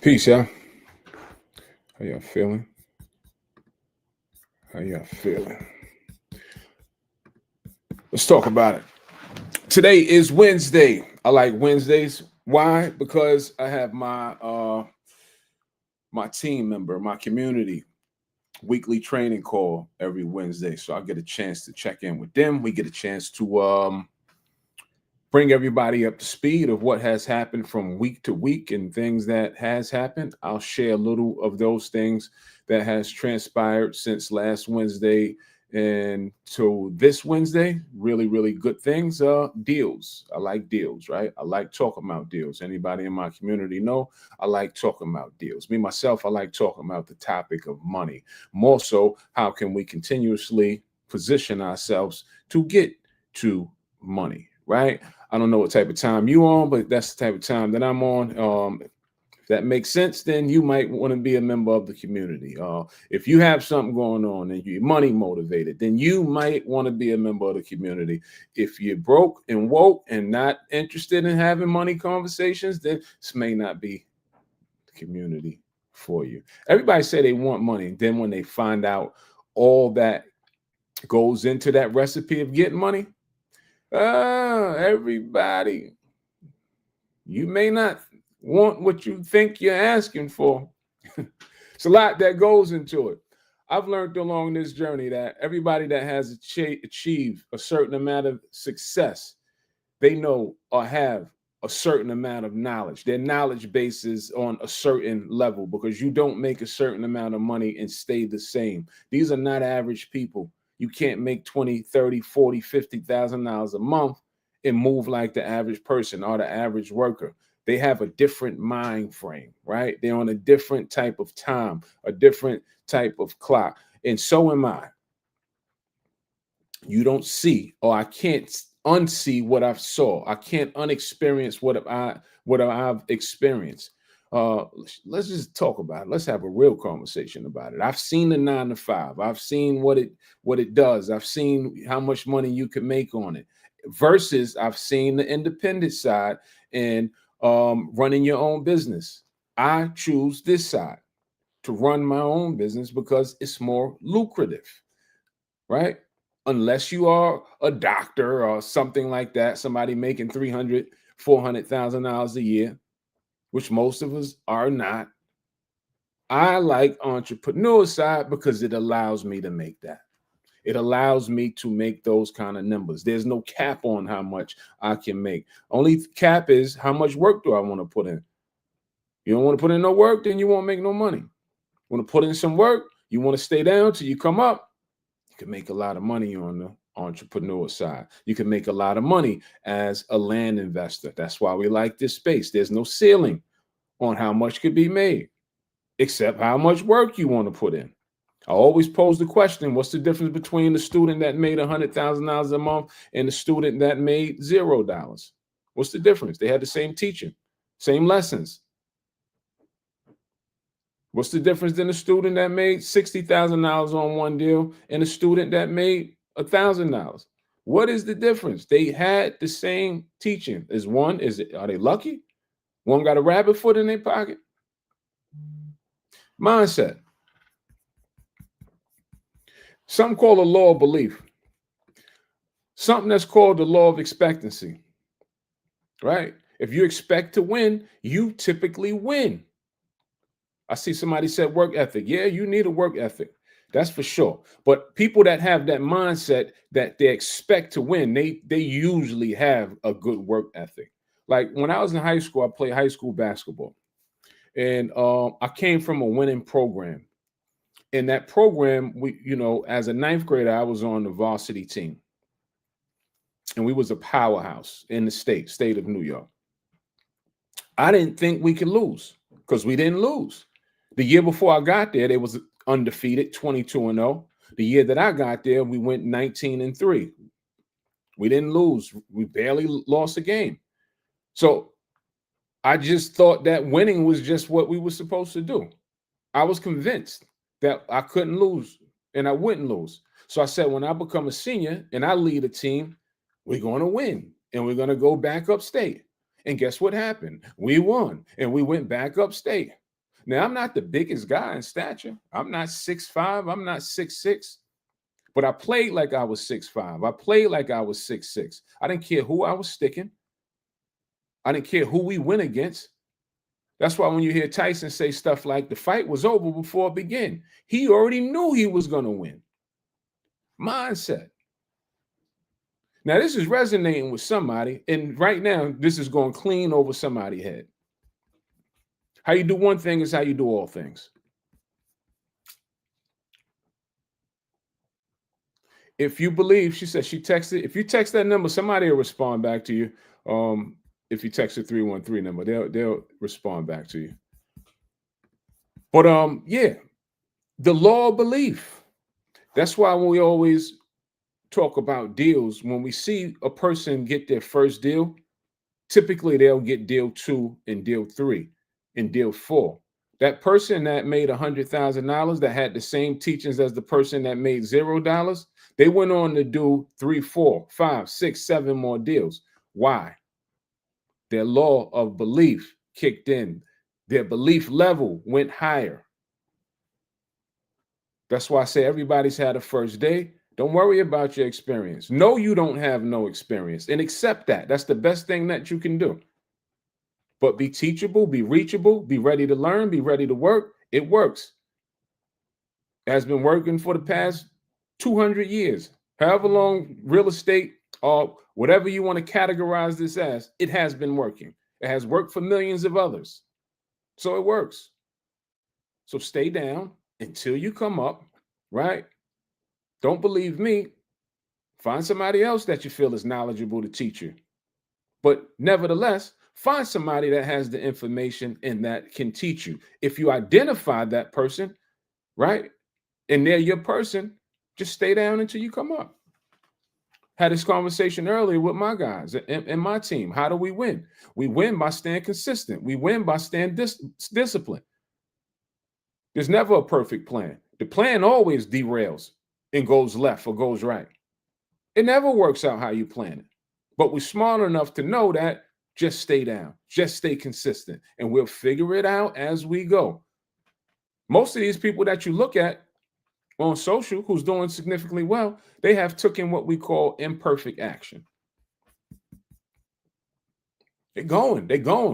Peace, y'all. How y'all feeling? How y'all feeling? Let's talk about it. Today is Wednesday. I like Wednesdays. Why? Because I have my team member, my community weekly training call every Wednesday. So I get a chance to check in with them. We get a chance to bring everybody up to speed of what has happened from week to week and things that has happened. I'll share a little of those things that has transpired since last Wednesday and to this Wednesday. Really, really good things. Deals. I like deals, right? I like talking about deals. Anybody in my community know I like talking about deals. Me myself, I like talking about the topic of money. More so, how can we continuously position ourselves to get to money, right? I don't know what type of time you on, but that's the type of time that I'm on. If that makes sense, then you might want to be a member of the community. If you have something going on and you're money motivated, then you might want to be a member of the community. If you're broke and woke and not interested in having money conversations, then this may not be the community for you. Everybody say they want money. Then when they find out all that goes into that recipe of getting money, everybody, you may not want what you think you're asking for. It's a lot that goes into it. I've learned along this journey that everybody that has achieved a certain amount of success, they know or have a certain amount of knowledge. Their knowledge base is on a certain level because you don't make a certain amount of money and stay the same. These are not average people. You can't make 20, 30, 40, $50,000 a month and move like the average person or the average worker. They have a different mind frame, right? They're on a different type of time, a different type of clock. And so am I. You don't see, or I can't unsee what I've saw. I can't unexperience what I've experienced. Let's just talk about it. Let's have a real conversation about it. I've seen the 9 to 5. I've seen what it does. I've seen how much money you can make on it. Versus, I've seen the independent side and running your own business. I choose this side to run my own business because it's more lucrative, right? Unless you are a doctor or something like that, somebody making 300, $400,000 a year, which most of us are not. I like entrepreneur side because it allows me to make that. It allows me to make those kind of numbers. There's no cap on how much I can make. Only cap is how much work do I want to put in. You don't want to put in no work, then you won't make no money. Want to put in some work, you want to stay down till you come up, you can make a lot of money on the entrepreneur side. You can make a lot of money as a land investor. That's why we like this space. There's no ceiling on how much could be made, except how much work you want to put in. I always pose the question, what's the difference between the student that made $100,000 a month and the student that made $0? What's the difference? They had the same teaching, same lessons. What's the difference in a student that made $60,000 on one deal and a student that made $1,000? What is the difference? They had the same teaching. Are they lucky? One got a rabbit foot in their pocket? Mindset. Something called a law of belief. Something that's called the law of expectancy. Right? If you expect to win, you typically win. I see somebody said work ethic. Yeah, you need a work ethic. That's for sure. But people that have that mindset that they expect to win, they usually have a good work ethic. Like when I was in high school, I played high school basketball, and I came from a winning program. In that program, as a ninth grader, I was on the varsity team, and we was a powerhouse in the state of New York. I didn't think we could lose because we didn't lose. The year before I got there, they was undefeated, 22-0. The year that I got there, we went 19-3. We didn't lose. We barely lost a game. So I just thought that winning was just what we were supposed to do. I was convinced that I couldn't lose and I wouldn't lose. So I said, when I become a senior and I lead a team, we're going to win and we're going to go back upstate. And guess what happened? We won and we went back upstate. Now, I'm not the biggest guy in stature. I'm not 6'5". I'm not 6'6". But I played like I was 6'5". I played like I was 6'6". I didn't care who I was sticking. I didn't care who we went against. That's why when you hear Tyson say stuff like the fight was over before it began, he already knew he was going to win. Mindset. Now, this is resonating with somebody, and right now, this is going clean over somebody's head. How you do one thing is how you do all things. If you believe, she said she texted, if you text that number, somebody will respond back to you. If you text the 313 number, they'll respond back to you. But yeah, the law of belief. That's why when we always talk about deals, when we see a person get their first deal, typically they'll get deal 2 and deal 3 and deal 4. That person that made $100,000 that had the same teachings as the person that made $0, they went on to do 3, 4, 5, 6, 7 more deals. Why? Their law of belief kicked in. Their belief level went higher. That's why I say everybody's had a first day. Don't worry about your experience. No, you don't have no experience, and accept that. That's the best thing that you can do. But be teachable, be reachable, be ready to learn, be ready to work. It works. It has been working for the past 200 years. However long real estate or whatever you want to categorize this as, it has been working. It has worked for millions of others. So it works. So stay down until you come up, right? Don't believe me. Find somebody else that you feel is knowledgeable to teach you. But nevertheless, find somebody that has the information and that can teach you. If you identify that person, right, and they're your person, just stay down until you come up. Had this conversation earlier with my guys and my team. How do we win? We win by staying consistent. We win by staying disciplined. There's never a perfect plan. The plan always derails and goes left or goes right. It never works out how you plan it. But we're smart enough to know that just stay down, just stay consistent, and we'll figure it out as we go. Most of these people that you look at on social who's doing significantly well, they have taken what we call imperfect action. They're going.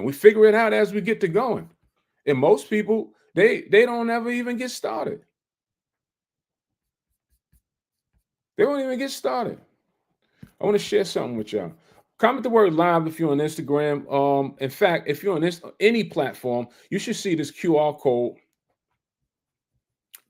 We figure it out as we get to going. And most people, they don't ever even get started. They won't even get started. I want to share something with y'all. Comment the word live if you're on Instagram. In fact, if you're on any platform, you should see this QR code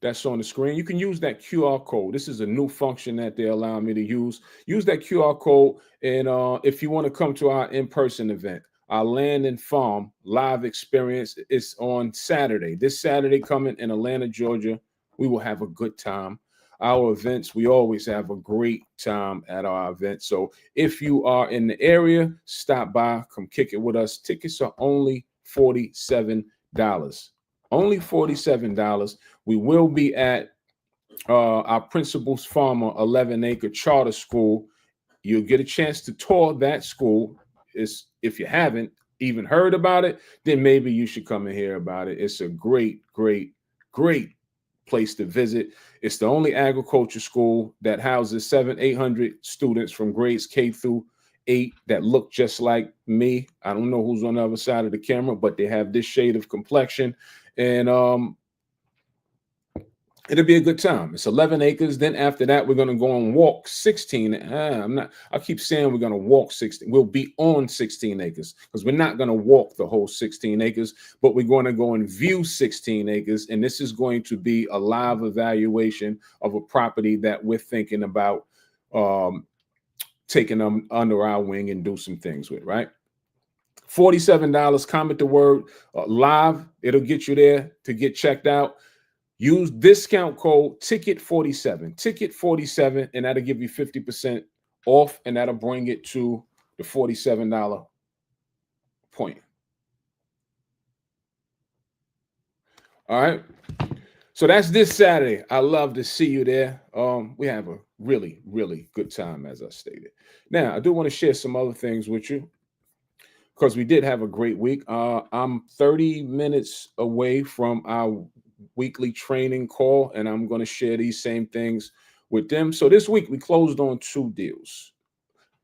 that's on the screen. You can use that QR code. This is a new function that they allow me to use. Use that QR code, and if you want to come to our in-person event, our Land and Farm live experience is on Saturday. This Saturday coming in Atlanta, Georgia. We will have a good time. Our events, we always have a great time at our events. So if you are in the area, stop by, come kick it with us. Tickets are only $47. Only $47. We will be at our Principal's Farmer 11-acre charter school. You'll get a chance to tour that school. If you haven't even heard about it, then maybe you should come and hear about it. It's a great, great, great place to visit. It's the only agriculture school that houses 700-800 students from grades K through 8 that look just like me. I don't know who's on the other side of the camera, but they have this shade of complexion, and it'll be a good time. It's 11 acres. Then after that, we're going to go and walk 16. I keep saying we're going to walk 16. We'll be on 16 acres because we're not going to walk the whole 16 acres, but we're going to go and view 16 acres. And this is going to be a live evaluation of a property that we're thinking about taking them under our wing and do some things with, right? $47. Comment the word live. It'll get you there to get checked out. Use discount code TICKET47, TICKET47, and that'll give you 50% off, and that'll bring it to the $47 point. All right. So that's this Saturday. I love to see you there. We have a really, really good time, as I stated. Now, I do want to share some other things with you. because we did have a great week. I'm 30 minutes away from our weekly training call, and I'm going to share these same things with them. So this week we closed on 2 deals.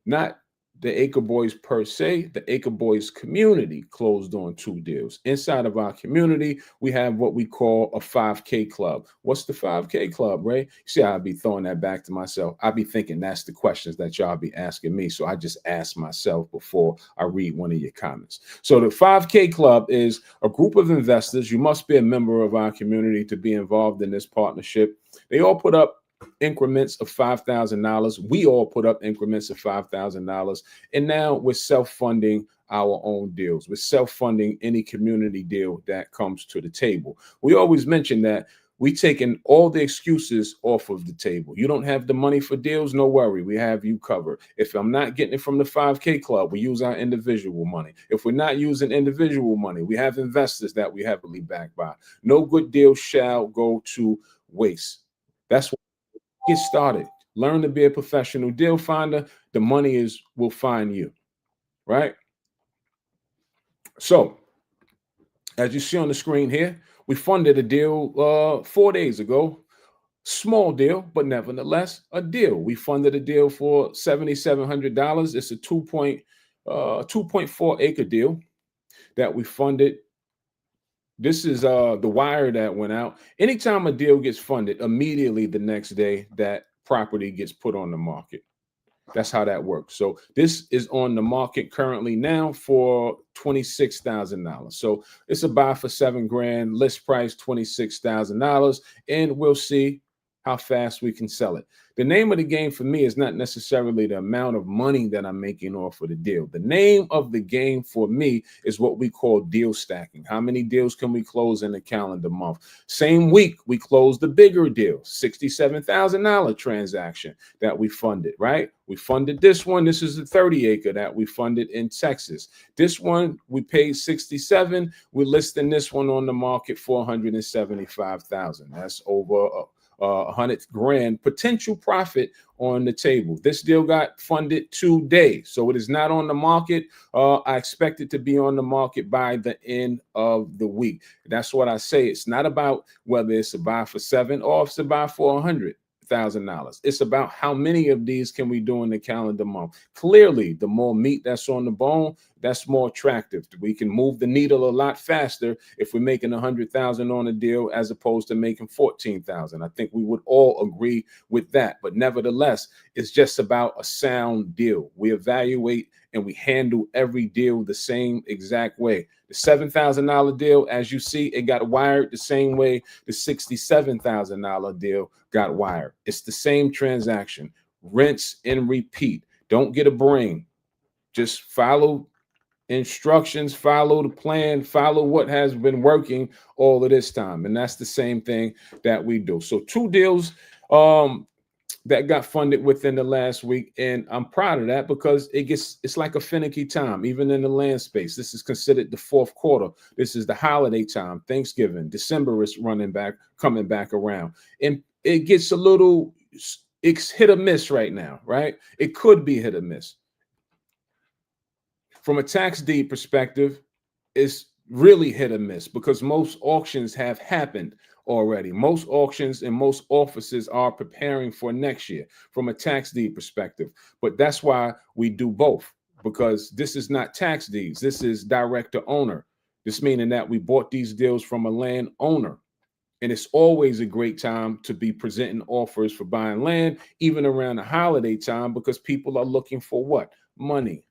Not the Acre Boys per se, the Acre Boys community closed on 2 deals. Inside of our community, we have what we call a 5K club. What's the 5K club, Ray? See, I'll be throwing that back to myself. I'll be thinking that's the questions that y'all be asking me. So I just ask myself before I read one of your comments. So the 5K club is a group of investors. You must be a member of our community to be involved in this partnership. They all put up increments of $5,000. We all put up increments of $5,000. And now we're self-funding our own deals. We're self-funding any community deal that comes to the table. We always mention that we taking all the excuses off of the table. You don't have the money for deals, no worry. We have you covered. If I'm not getting it from the 5K club, we use our individual money. If we're not using individual money, we have investors that we heavily backed by. No good deal shall go to waste. That's what. Get started. Learn to be a professional deal finder. The money will find you, right? So, as you see on the screen here, we funded a deal 4 days ago. Small deal, but nevertheless, a deal. We funded a deal for $7,700. It's a 2.4 acre deal that we funded. This is the wire that went out. Anytime a deal gets funded, immediately the next day that property gets put on the market. That's how that works. So this is on the market currently now for $26,000. So it's a buy for $7,000, list price $26,000, and we'll see how fast we can sell it. The name of the game for me is not necessarily the amount of money that I'm making off of the deal. The name of the game for me is what we call deal stacking. How many deals can we close in a calendar month? Same week, we closed the bigger deal, $67,000 transaction that we funded, right? We funded this one. This is the 30 acre that we funded in Texas. This one, we paid 67. We're listing this one on the market for $175,000. That's over 100 grand potential profit on the table. This deal got funded today, so it is not on the market. I expect it to be on the market by the end of the week. That's what I say. It's not about whether it's a buy for $7 or if it's a buy for $100,000. It's about how many of these can we do in the calendar month. Clearly, the more meat that's on the bone, that's more attractive. We can move the needle a lot faster if we're making 100,000 on a deal as opposed to making 14,000. I think we would all agree with that. But nevertheless, it's just about a sound deal. We evaluate and we handle every deal the same exact way. The $7,000 deal, as you see, it got wired the same way the $67,000 deal got wired. It's the same transaction. Rinse and repeat. Don't get a brain. Just follow instructions, follow the plan, follow what has been working all of this time. And that's the same thing that we do. So 2 deals that got funded within the last week. And I'm proud of that because it's like a finicky time, even in the land space. This is considered the 4th quarter. This is the holiday time, Thanksgiving. December is coming back around. And it gets a little, it's hit or miss right now, right? It could be hit or miss. From a tax deed perspective, it's really hit or miss because most auctions have happened already. Most auctions and most offices are preparing for next year from a tax deed perspective. But that's why we do both, because this is not tax deeds. This is direct to owner. This meaning that we bought these deals from a land owner. And it's always a great time to be presenting offers for buying land, even around the holiday time, because people are looking for what? Money.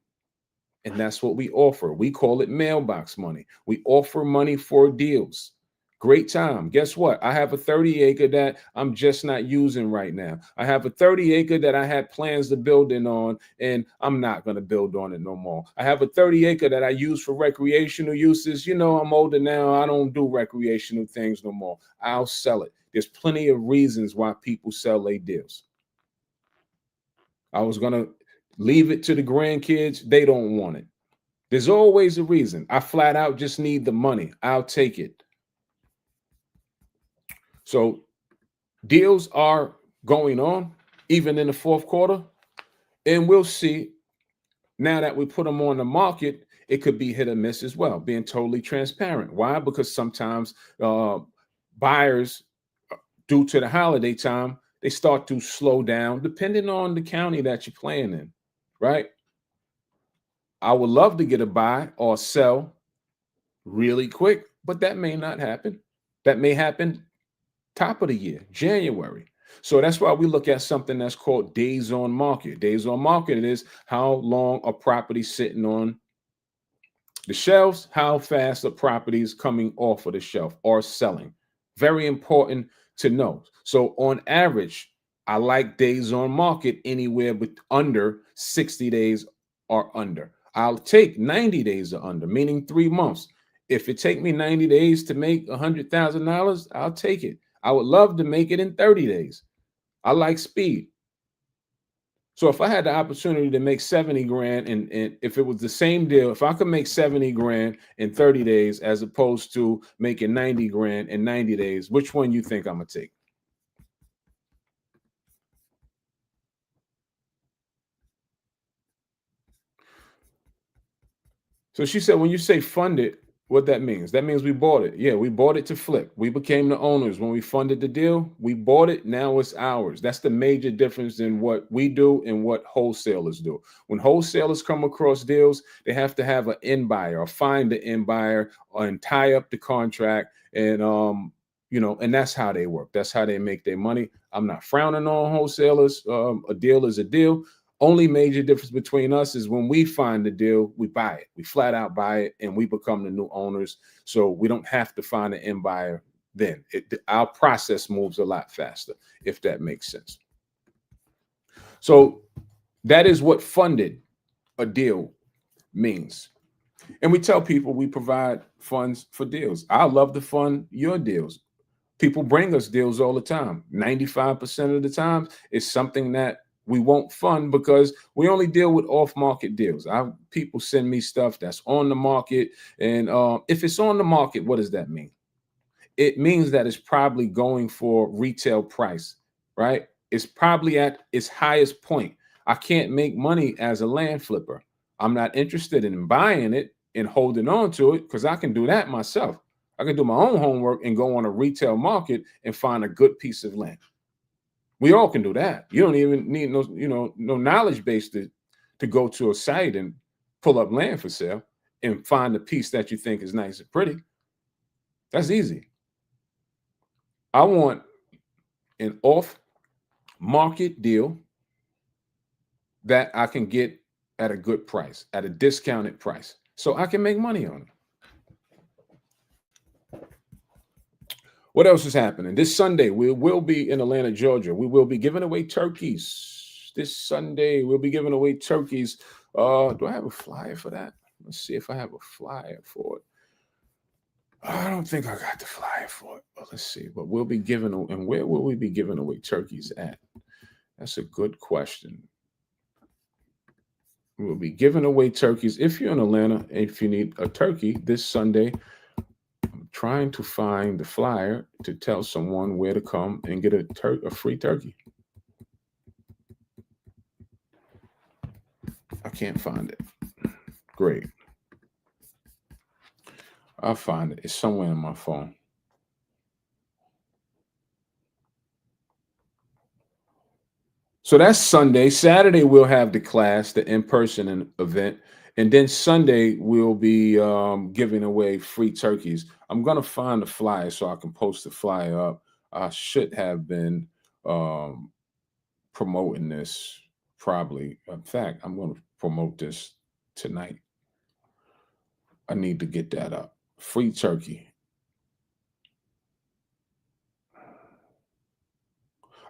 And that's what we offer. We call it mailbox money. We offer money for deals. Great time. Guess what? I have a 30 acre that I'm just not using right now. I have a 30 acre that I had plans to build in on, and I'm not going to build on it no more. I have a 30 acre that I use for recreational uses. You know, I'm older now. I don't do recreational things no more. I'll sell it. There's plenty of reasons why people sell their deals. I was going to leave it to the grandkids. They don't want it. There's always a reason. I flat out just need the money. I'll take it. So deals are going on even in the 4th quarter. And we'll see now that we put them on the market it could be hit or miss as well, being totally transparent. Why? Because sometimes buyers, due to the holiday time, they start to slow down depending on the county that you're playing in, right? I would love to get a buy or sell really quick, but that may not happen. That may happen top of the year, January. So that's why we look at something that's called days on market. Days on market is how long a property sitting on the shelves, how fast a property is coming off of the shelf or selling. Very important to know. So on average, I like days on market anywhere but under 60 days or under. I'll take 90 days or under, meaning 3 months. If it take me 90 days to make $100,000, I'll take it. I would love to make it in 30 days. I like speed. So if I had the opportunity to make 70 grand, and if it was the same deal, if I could make 70 grand in 30 days as opposed to making 90 grand in 90 days, which one you think I'm gonna take? So she said, when you say funded, what that means? That means we bought it. Yeah, we bought it to flip. We became the owners when we funded the deal. We bought it. Now it's ours. That's the major difference in what we do and what wholesalers do. When wholesalers come across deals, they have to have an end buyer or find the end buyer and tie up the contract. And and that's how they work. That's how they make their money. I'm not frowning on wholesalers. A deal is a deal. Only major difference between us is when we find the deal, we buy it. We flat out buy it, and we become the new owners. So we don't have to find an end buyer then. Our process moves a lot faster, if that makes sense. So that is what funded a deal means. And we tell people we provide funds for deals. I love to fund your deals. People bring us deals all the time. 95% of the time, it's something that we won't fund because we only deal with off-market deals. People send me stuff that's on the market, and if it's on the market, what does that mean? It means that it's probably going for retail price, right? It's probably at its highest point. I can't make money as a land flipper. I'm not interested in buying it and holding on to it because I can do that myself. I can do my own homework and go on a retail market and find a good piece of land. We all can do that. You don't even need no knowledge base to go to a site and pull up land for sale and find a piece that you think is nice and pretty. That's easy. I want an off-market deal that I can get at a good price, at a discounted price, so I can make money on it. What else is happening? This Sunday, we will be in Atlanta, Georgia. We will be giving away turkeys. This Sunday, we'll be giving away turkeys. Do I have a flyer for that? Let's see if I have a flyer for it. I don't think I got the flyer for it, but let's see. But we'll be giving, and where will we be giving away turkeys at? That's a good question. We'll be giving away turkeys. If you're in Atlanta, if you need a turkey this Sunday, I'm trying to find the flyer to tell someone where to come and get a free turkey. I can't find it. Great. I'll find it. It's somewhere in my phone. So that's Sunday. Saturday, we'll have the class, the in-person event. And then Sunday, we'll be giving away free turkeys. I'm going to find the flyer so I can post the flyer up. I should have been promoting this probably. In fact, I'm going to promote this tonight. I need to get that up. Free turkey.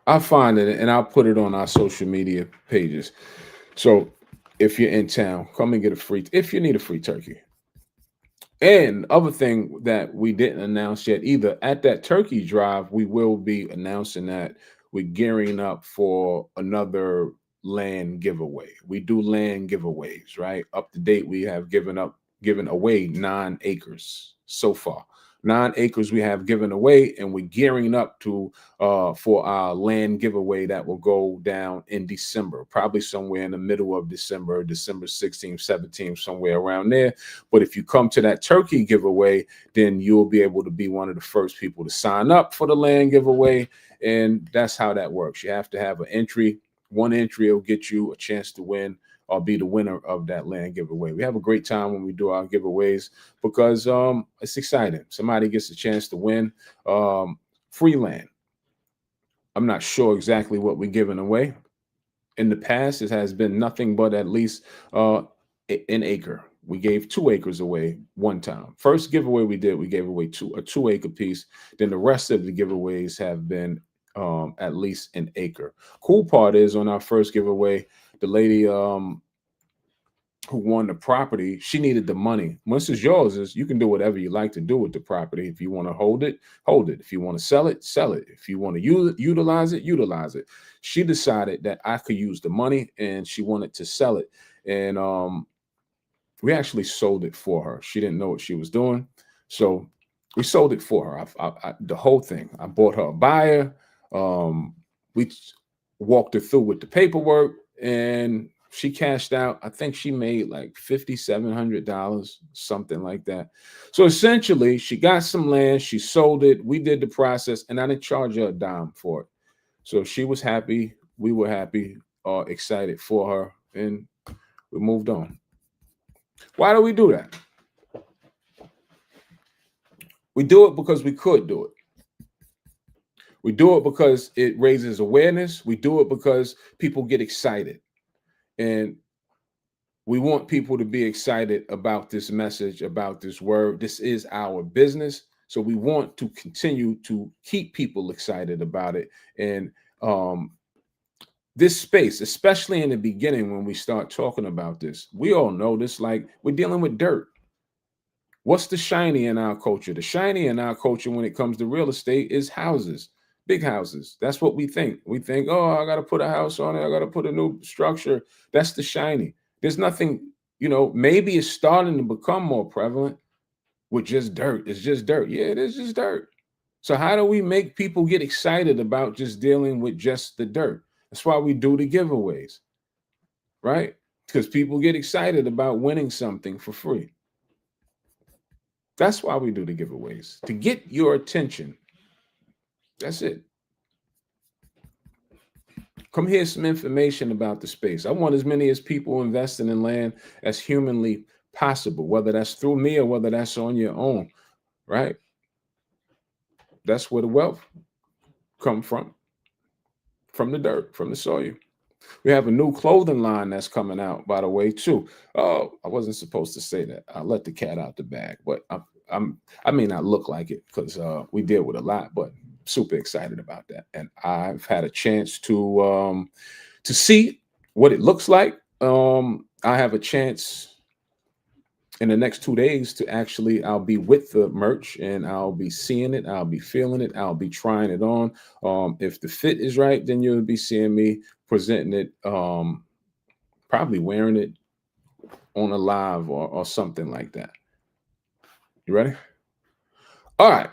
I'll find it and I'll put it on our social media pages. So if you're in town, come and get if you need a free turkey. And other thing that we didn't announce yet either, at that turkey drive, we will be announcing that we're gearing up for another land giveaway. We do land giveaways, right? Up to date, we have given away 9 acres so far. 9 acres we have given away, and we're gearing up to for our land giveaway that will go down in December, probably somewhere in the middle of December, December 16th, 17th, somewhere around there. But if you come to that turkey giveaway, then you'll be able to be one of the first people to sign up for the land giveaway. And that's how that works. You have to have an entry. One entry will get you a chance to win or be the winner of that land giveaway. We have a great time when we do our giveaways because it's exciting. Somebody gets a chance to win free land. I'm not sure exactly what we're giving away. In the past, it has been nothing but at least an acre. We gave 2 acres away one time. First giveaway we did, we gave away a 2-acre piece. Then the rest of the giveaways have been at least an acre. Cool part is on our first giveaway, the lady who won the property, she needed the money. Once it's yours, you can do whatever you like to do with the property. If you want to hold it, hold it. If you want to sell it, sell it. If you want to utilize it, utilize it. She decided that I could use the money and she wanted to sell it. And we actually sold it for her. She didn't know what she was doing. So we sold it for her. The whole thing. I bought her a buyer. We walked her through with the paperwork and she cashed out. I think she made like $5,700, something like that. So essentially, she got some land, she sold it, we did the process, and I didn't charge her a dime for it. So she was happy, we were happy, excited for her, and we moved on. Why do we do that? We do it because we could do it. We do it because it raises awareness. We do it because people get excited. And we want people to be excited about this message, about this word. This is our business. So we want to continue to keep people excited about it. And this space, especially in the beginning when we start talking about this, we all know this, like we're dealing with dirt. What's the shiny in our culture? The shiny in our culture when it comes to real estate is houses. Big houses. That's what we think. We think, oh, I got to put a house on it. I got to put a new structure. That's the shiny. There's nothing, maybe it's starting to become more prevalent with just dirt. It's just dirt. Yeah, it is just dirt. So how do we make people get excited about just dealing with just the dirt? That's why we do the giveaways, right? Because people get excited about winning something for free. That's why we do the giveaways, to get your attention. That's it. Come hear some information about the space. I want as many as people investing in land as humanly possible, whether that's through me or whether that's on your own, right? That's where the wealth come from the dirt, from the soil. We have a new clothing line that's coming out, by the way, too. Oh, I wasn't supposed to say that. I let the cat out the bag, but I may not look like it because we deal with a lot, but super excited about that. And I've had a chance to see what it looks like. I have a chance in the next 2 days to I'll be with the merch and I'll be seeing it. I'll be feeling it. I'll be trying it on. If the fit is right, then you'll be seeing me presenting it, probably wearing it on a live or something like that. You ready? All right.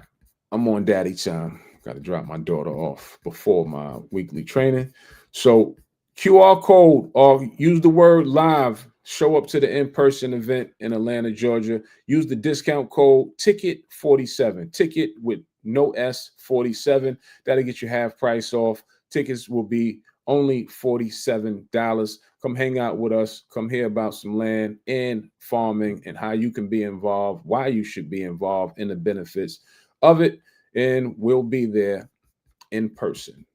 I'm on daddy time. Got to drop my daughter off before my weekly training. So QR code or use the word live. Show up to the in-person event in Atlanta, Georgia. Use the discount code TICKET47. Ticket with no S, 47. That'll get you half price off. Tickets will be only $47. Come hang out with us. Come hear about some land and farming and how you can be involved, why you should be involved in the benefits of it. And we'll be there in person.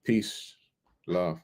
Peace, love.